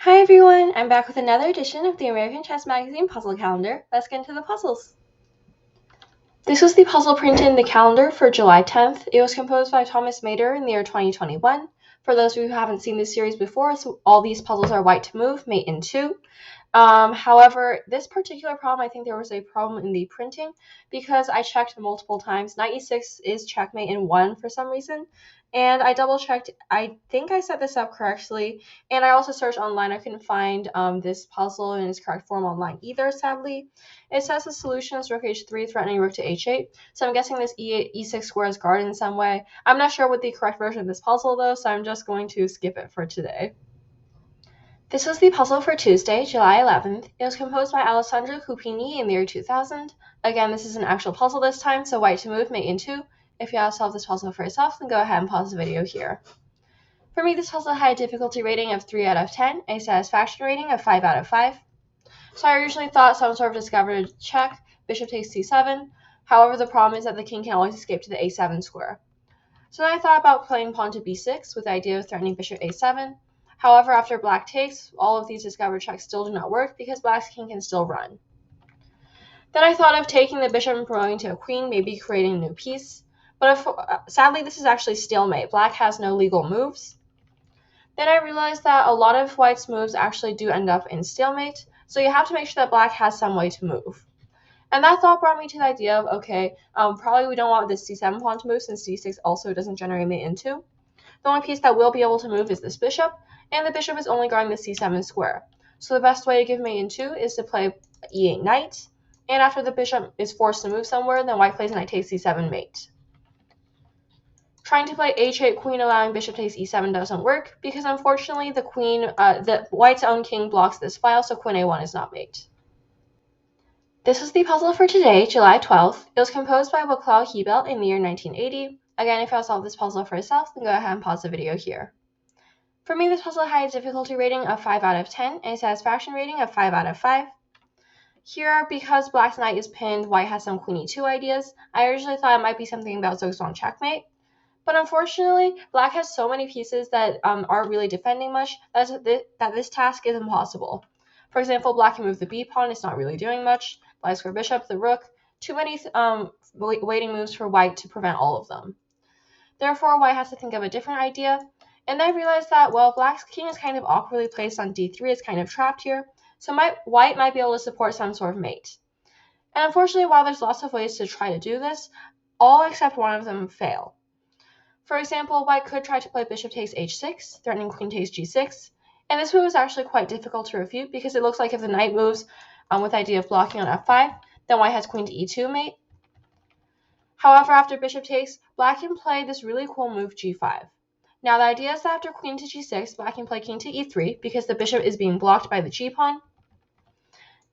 Hi everyone, I'm back with another edition of the American Chess Magazine puzzle calendar. Let's get into the puzzles. This was the puzzle printed in the calendar for July 10th. It was composed by Thomas Mader in the year 2021. For those of you who haven't seen this series before, so all these puzzles are white to move, mate in 2. However, this particular problem, I think there was a problem in the printing because I checked multiple times. Knight e6 is checkmate in 1 for some reason, and I double checked. I think I set this up correctly, and I also searched online. I couldn't find this puzzle in its correct form online either, sadly. It says the solution is rook h3 threatening rook to h8, so I'm guessing this e6 square is guarded in some way. I'm not sure what the correct version of this puzzle though, so I'm just going to skip it for today. This was the puzzle for Tuesday, July 11th. It was composed by Alessandro Cupini in the year 2000. Again, this is an actual puzzle this time, so white to move, mate in 2. If you want to solve this puzzle for yourself, then go ahead and pause the video here. For me, this puzzle had a difficulty rating of 3 out of 10, a satisfaction rating of 5 out of 5. So I originally thought some sort of discovered check, bishop takes c7. However, the problem is that the king can always escape to the a7 square. So then I thought about playing pawn to b6 with the idea of threatening bishop a7. However, after black takes, all of these discovered checks still do not work because black's king can still run. Then I thought of taking the bishop and promoting to a queen, maybe creating a new piece. But sadly, this is actually stalemate. Black has no legal moves. Then I realized that a lot of white's moves actually do end up in stalemate, so you have to make sure that black has some way to move. And that thought brought me to the idea of, okay, probably we don't want this c7 pawn to move since d6 also doesn't generate mate in 2. The only piece that will be able to move is this bishop, and the bishop is only guarding the c7 square. So the best way to give mate in 2 is to play e8 knight, and after the bishop is forced to move somewhere, then white plays knight takes c7 mate. Trying to play h8 queen allowing bishop takes e7 doesn't work, because unfortunately the white's own king blocks this file, so queen a1 is not mate. This was the puzzle for today, July 12th. It was composed by Waclaw Hebelt in the year 1980. Again, if you want to solve this puzzle for yourself, then go ahead and pause the video here. For me, this puzzle had a difficulty rating of 5 out of 10 and a satisfaction rating of 5 out of 5. Here, because black's knight is pinned, white has some queen e2 ideas. I originally thought it might be something about Zugzwang checkmate, but unfortunately, black has so many pieces that aren't really defending much that this task is impossible. For example, black can move the b pawn, it's not really doing much. Black square bishop, the rook, too many waiting moves for white to prevent all of them. Therefore, white has to think of a different idea. And I realized that, well, black's king is kind of awkwardly placed on d3. It's kind of trapped here. So white might be able to support some sort of mate. And unfortunately, while there's lots of ways to try to do this, all except one of them fail. For example, white could try to play bishop takes h6, threatening queen takes g6. And this move is actually quite difficult to refute because it looks like if the knight moves with the idea of blocking on f5, then white has queen to e2 mate. However, after bishop takes, black can play this really cool move g5. Now, the idea is that after queen to g6, black can play king to e3 because the bishop is being blocked by the g-pawn.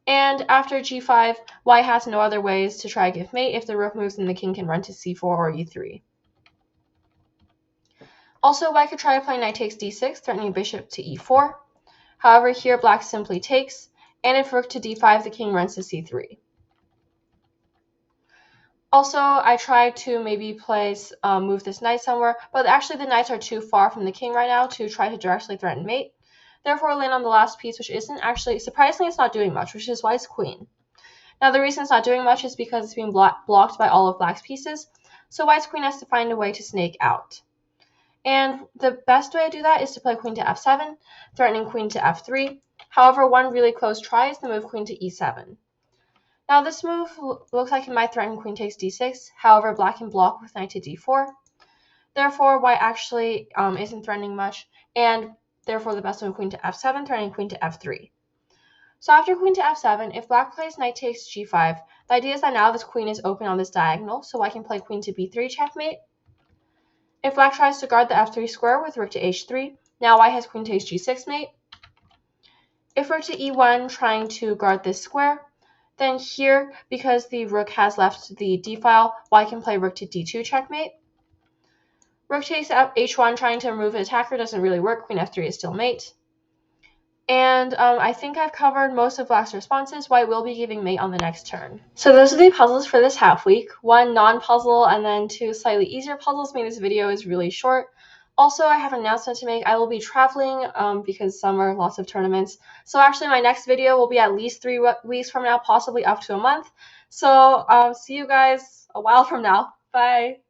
And after g5, white has no other ways to try to give mate. If the rook moves, then the king can run to c4 or e3. Also, white could try to play knight takes d6, threatening bishop to e4. However, here black simply takes, and if rook to d5, the king runs to c3. Also, I tried to maybe move this knight somewhere, but actually the knights are too far from the king right now to try to directly threaten mate. Therefore, I land on the last piece, which isn't actually, surprisingly, it's not doing much, which is white's queen. Now, the reason it's not doing much is because it's being blocked by all of black's pieces, so white's queen has to find a way to snake out. And the best way to do that is to play queen to f7, threatening queen to f3. However, one really close try is to move queen to e7. Now, this move looks like it might threaten queen takes d6. However, black can block with knight to d4. Therefore, white actually isn't threatening much, and therefore the best move queen to f7, threatening queen to f3. So after queen to f7, if black plays knight takes g5, the idea is that now this queen is open on this diagonal, so white can play queen to b3 checkmate. If black tries to guard the f3 square with rook to h3, now white has queen takes g6 mate. If rook to e1 trying to guard this square, then here, because the rook has left the d file, white can play rook to d2 checkmate. Rook takes h1 trying to remove an attacker doesn't really work. Queen f3 is still mate. And I think I've covered most of black's responses. White will be giving mate on the next turn. So those are the puzzles for this half week. One non-puzzle and then two slightly easier puzzles, meaning this video is really short. Also, I have an announcement to make. I will be traveling because summer, lots of tournaments. So actually, my next video will be at least 3 weeks from now, possibly up to a month. So see you guys a while from now. Bye.